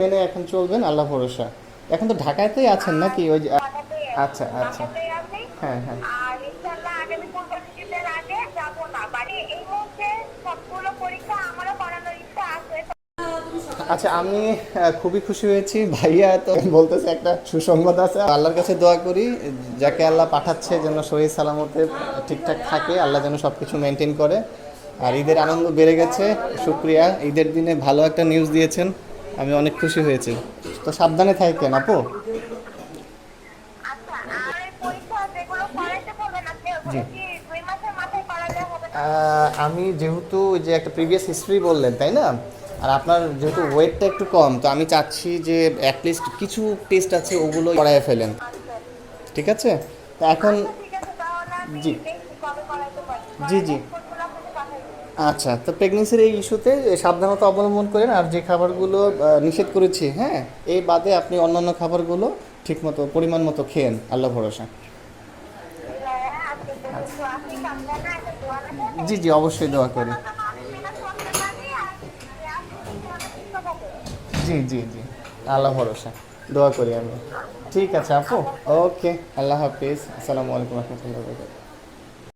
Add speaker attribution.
Speaker 1: মেনে এখন চলবেন, আল্লাহ ভরসা। এখন তো ঢাকাতেই আছেন নাকি ওই যে? আচ্ছা আচ্ছা। হ্যাঁ হ্যাঁ। আচ্ছা, আমি খুবই খুশি হয়েছি। ভাইয়া তো বলতেছে একটা সুসংবাদ আছে, আল্লাহর কাছে দোয়া করি যাকে আল্লাহ পাঠাচ্ছে যেন সহি সালামতে ঠিকঠাক থাকে, আল্লাহ যেন সব কিছু মেনটেন করে। আর ঈদের আনন্দ বেড়ে গেছে, শুক্রিয়া। ঈদের দিনে ভালো একটা নিউজ দিয়েছেন, আমি অনেক খুশি হয়েছি। তো সাবধানে থাকেন আপু। জি। আমি যেহেতু ওই যে একটা প্রিভিয়াস হিস্ট্রি বললেন তাই না, আর আপনার যেহেতু ওয়েটটা একটু কম, তো আমি চাচ্ছি যে অ্যাটলিস্ট কিছু টেস্ট আছে ওগুলো করায় ফেলেন। ঠিক আছে, তো এখন। জি জি জি। আচ্ছা, তো প্রেগনেন্সির এই ইস্যুতে সাবধানতা অবলম্বন করেন, আর যে খাবারগুলো নিষেধ করেছি, হ্যাঁ, এই বাদে আপনি অন্যান্য খাবারগুলো ঠিকমতো পরিমাণ মতো খেয়েন, আল্লাহ ভরসা। জি জি, অবশ্যই দোয়া করি। জি জি জি, আল্লাহ ভরসা, দোয়া করি আমি। ঠিক আছে আপু। ওকে, আল্লাহ হাফিজ, আসসালামু আলাইকুম রহমতুল্লাহ।